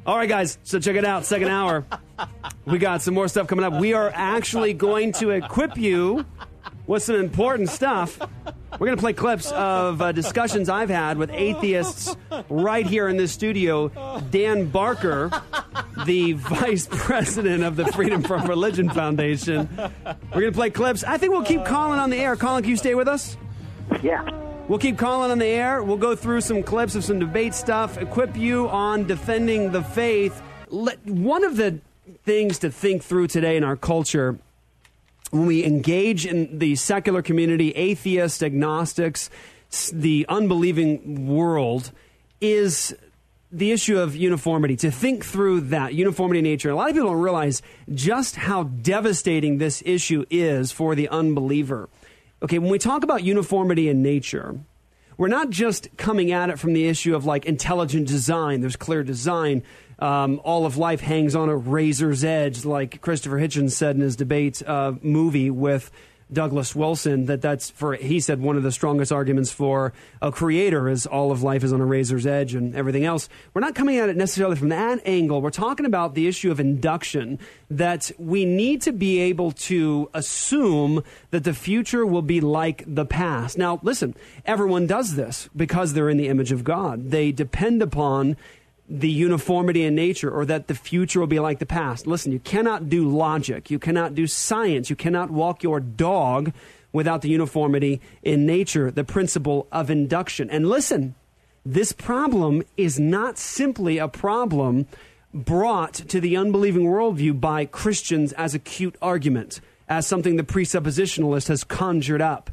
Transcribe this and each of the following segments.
All right, guys, so check it out. Second hour. We got some more stuff coming up. We are actually going to equip you with some important stuff. We're going to play clips of discussions I've had with atheists right here in this studio. Dan Barker, the vice president of the Freedom from Religion Foundation. We're going to play clips. I think we'll keep calling on the air. Colin, can you stay with us? Yeah. We'll keep calling on the air. We'll go through some clips of some debate stuff, equip you on defending the faith. One of the things to think through today in our culture, when we engage in the secular community, atheists, agnostics, the unbelieving world, is the issue of uniformity. To think through that, uniformity in nature. A lot of people don't realize just how devastating this issue is for the unbeliever. Okay, when we talk about uniformity in nature, we're not just coming at it from the issue of like intelligent design. There's clear design. All of life hangs on a razor's edge, like Christopher Hitchens said in his debate movie with Douglas Wilson, he said one of the strongest arguments for a creator is all of life is on a razor's edge and everything else. We're not coming at it necessarily from that angle. We're talking about the issue of induction, that we need to be able to assume that the future will be like the past. Now, listen, everyone does this because they're in the image of God. They depend upon the uniformity in nature, or that the future will be like the past. Listen, you cannot do logic. You cannot do science. You cannot walk your dog without the uniformity in nature, the principle of induction. And listen, this problem is not simply a problem brought to the unbelieving worldview by Christians as a cute argument, as something the presuppositionalist has conjured up.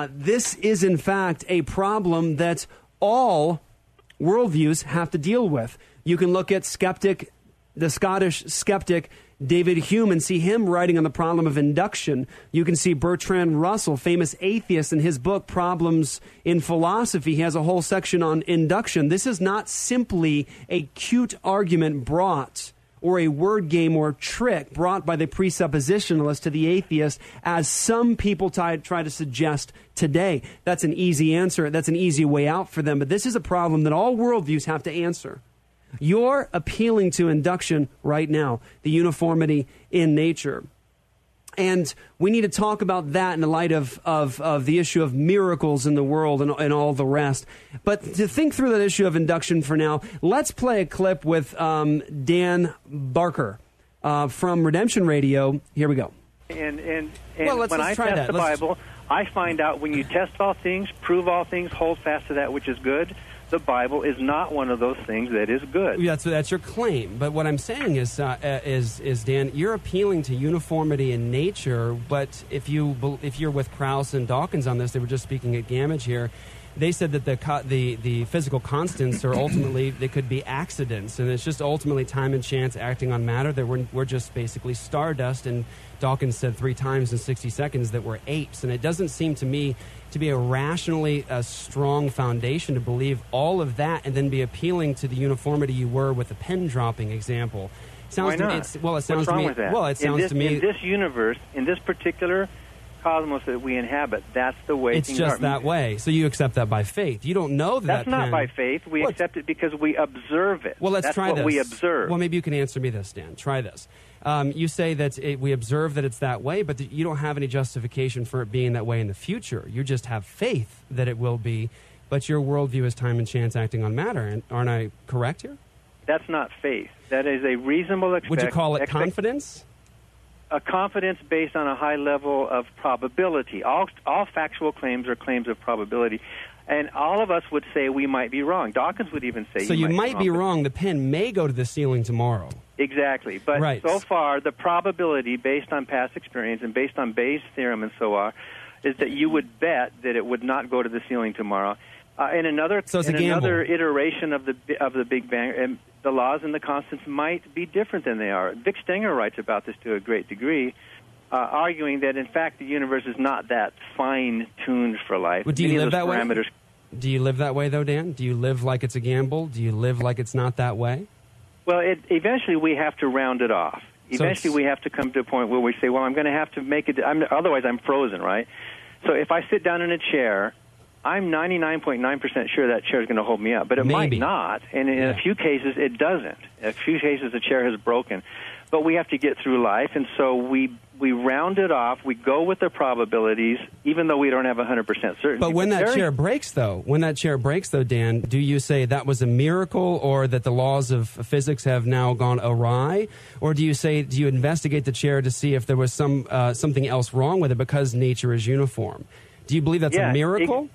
This is, in fact, a problem that all worldviews have to deal with. You can look at the Scottish skeptic David Hume, and see him writing on the problem of induction. You can see Bertrand Russell, famous atheist, in his book Problems in Philosophy. He has a whole section on induction. This is not simply a cute argument brought, or a word game or trick brought by the presuppositionalist to the atheist, as some people try to suggest today. That's an easy answer. That's an easy way out for them. But this is a problem that all worldviews have to answer. You're appealing to induction right now, the uniformity in nature. And we need to talk about that in the light of the issue of miracles in the world and all the rest. But to think through that issue of induction for now, let's play a clip with Dan Barker from Redemption Radio. Here we go. And let's when I try test that. the Bible, I find out when you test all things, prove all things, hold fast to that which is good, the Bible is not one of those things that is good. Yeah, that's your claim. But what I'm saying is Dan, you're appealing to uniformity in nature. But if you're with Krauss and Dawkins on this, they were just speaking at Gamage here. They said that the physical constants are ultimately, they could be accidents, and it's just ultimately time and chance acting on matter, that we're just basically stardust. And Dawkins said 3 times in 60 seconds that we're apes. And it doesn't seem to me to be a rationally strong foundation to believe all of that and then be appealing to the uniformity you were with the pen dropping example. Why not? It sounds What's wrong with that? Well, it sounds to me in this universe, in this particular cosmos that we inhabit, that's the way it's things just are. that way. So you accept that by faith. You don't know that. That's not pen, by faith. We accept it because we observe it. Well, let's that's try what this. we observe. Well, maybe you can answer me this, Dan. Try this. You say that we observe that it's that way, but you don't have any justification for it being that way in the future. You just have faith that it will be, but your worldview is time and chance acting on matter. And aren't I correct here? That's not faith. That is a reasonable Would you call it confidence? A confidence based on a high level of probability. All factual claims are claims of probability. And all of us would say we might be wrong. Dawkins would even say you might be wrong. The pen may go to the ceiling tomorrow. Exactly. But so far, the probability based on past experience and based on Bayes' theorem and so on is that you would bet that it would not go to the ceiling tomorrow. In another iteration of the Big Bang, the laws and the constants might be different than they are. Vic Stenger writes about this to a great degree, arguing that, in fact, the universe is not that fine-tuned for life. Well, do you live that way? Do you live that way, though, Dan? Do you live like it's a gamble? Do you live like it's not that way? Well, eventually we have to round it off. Eventually we have to come to a point where we say, well, I'm going to have to make it, otherwise I'm frozen, right? So if I sit down in a chair I'm 99.9% sure that chair is going to hold me up, but it might not. And in a few cases, it doesn't. In a few cases, the chair has broken. But we have to get through life, and so we round it off. We go with the probabilities, even though we don't have 100% certainty. But when that chair breaks, though, Dan, do you say that was a miracle, or that the laws of physics have now gone awry, or do you investigate the chair to see if there was something else wrong with it because nature is uniform? Do you believe that's a miracle?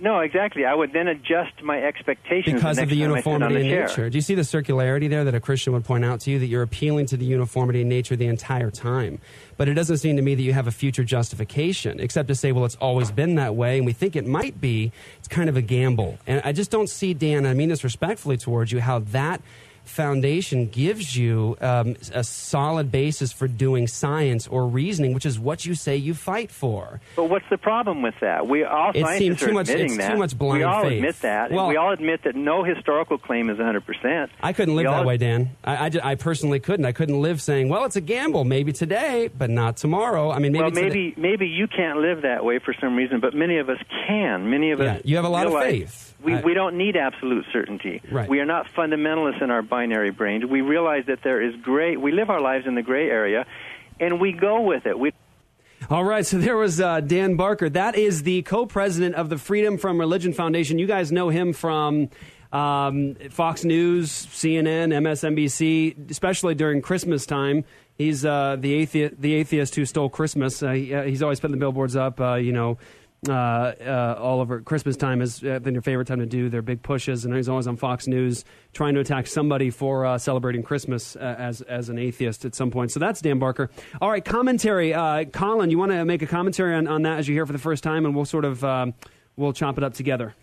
No, exactly. I would then adjust my expectations because of the uniformity in chair. nature. Do you see the circularity there that a Christian would point out to you, that you're appealing to the uniformity in nature the entire time? But it doesn't seem to me that you have a future justification, except to say, well, it's always been that way, and we think it might be. It's kind of a gamble. And I just don't see, Dan, I mean this respectfully towards you, how that foundation gives you a solid basis for doing science or reasoning, which is what you say you fight for. But what's the problem with that? We all scientists are admitting that. Too much blind faith. We all faith. admit that. Well, we all admit that no historical claim is 100%. I couldn't live that way, Dan. I personally couldn't. I couldn't live saying, well, it's a gamble, maybe today, but not tomorrow. I mean, maybe you can't live that way for some reason, but many of us can. Many of us. You have a lot of faith. We don't need absolute certainty. Right. We are not fundamentalists in our binary brains. We realize that there is gray. We live our lives in the gray area, and we go with it. All right, so there was Dan Barker. That is the co-president of the Freedom from Religion Foundation. You guys know him from Fox News, CNN, MSNBC, especially during Christmas time. He's the atheist who stole Christmas. He's always putting the billboards up, all over Christmas time is their favorite time to do their big pushes, and he's always on Fox News trying to attack somebody for celebrating Christmas as an atheist at some point. So that's Dan Barker. All right, commentary. Colin, you want to make a commentary on that as you hear it for the first time, and we'll sort of we'll chop it up together.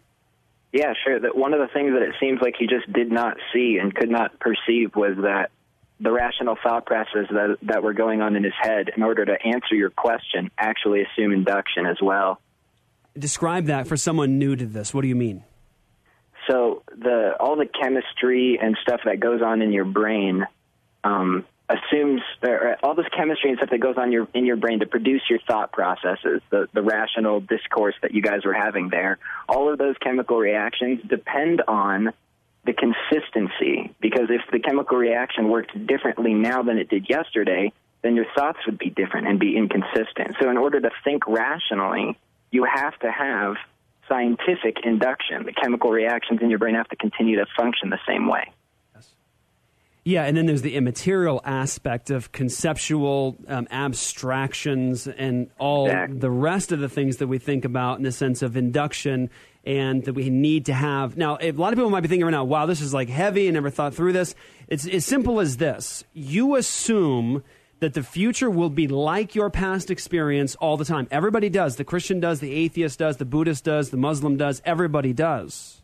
Yeah, sure. That one of the things that it seems like he just did not see and could not perceive was that the rational thought processes that were going on in his head, in order to answer your question, actually assume induction as well. Describe that for someone new to this. What do you mean? So all the chemistry and stuff that goes on in your brain assumes all this chemistry and stuff that goes on in your brain to produce your thought processes, the rational discourse that you guys were having there. All of those chemical reactions depend on the consistency, because if the chemical reaction worked differently now than it did yesterday, then your thoughts would be different and be inconsistent. So in order to think rationally, you have to have scientific induction. The chemical reactions in your brain have to continue to function the same way. Yeah, and then there's the immaterial aspect of conceptual abstractions and all the rest of the things that we think about in the sense of induction and that we need to have. Now, a lot of people might be thinking right now, wow, this is like heavy, I never thought through this. It's as simple as this. You assume that the future will be like your past experience all the time. Everybody does. The Christian does, the atheist does, the Buddhist does, the Muslim does, everybody does.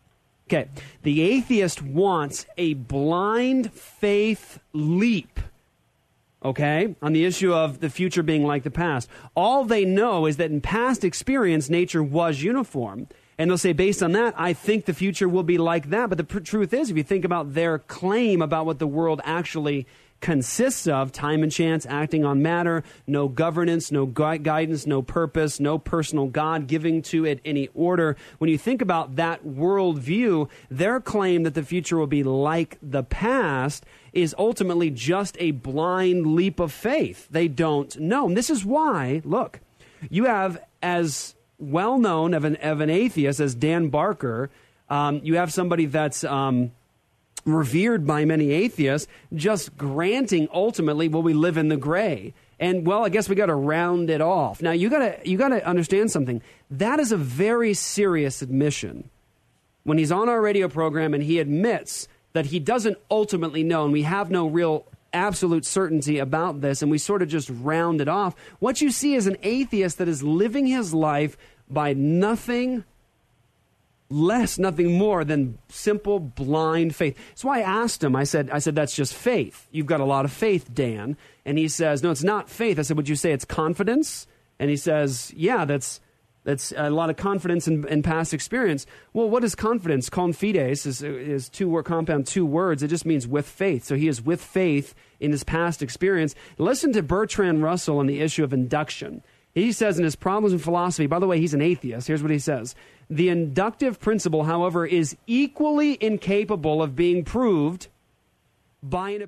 Okay, the atheist wants a blind faith leap, okay, on the issue of the future being like the past. All they know is that in past experience, nature was uniform. And they'll say, based on that, I think the future will be like that. But the truth is, if you think about their claim about what the world actually consists of, time and chance acting on matter, no governance, no guidance, no purpose, no personal God giving to it any order. When you think about that worldview, their claim that the future will be like the past is ultimately just a blind leap of faith. They don't know. And this is why, look, you have as well known of an atheist as Dan Barker, you have somebody that's revered by many atheists, just granting ultimately, well, we live in the gray. And, well, I guess we got to round it off. Now, you got to understand something. That is a very serious admission. When he's on our radio program and he admits that he doesn't ultimately know, and we have no real absolute certainty about this, and we sort of just round it off, what you see is an atheist that is living his life by nothing less, nothing more than simple blind faith. That's why I asked him, I said, that's just faith. You've got a lot of faith, Dan. And he says, no, it's not faith. I said, would you say it's confidence? And he says, yeah, that's a lot of confidence in past experience. Well, what is confidence? Confides is compound two words. It just means with faith. So he is with faith in his past experience. Listen to Bertrand Russell on the issue of induction. He says in his Problems in Philosophy, by the way, he's an atheist. Here's what he says. The inductive principle, however, is equally incapable of being proved by an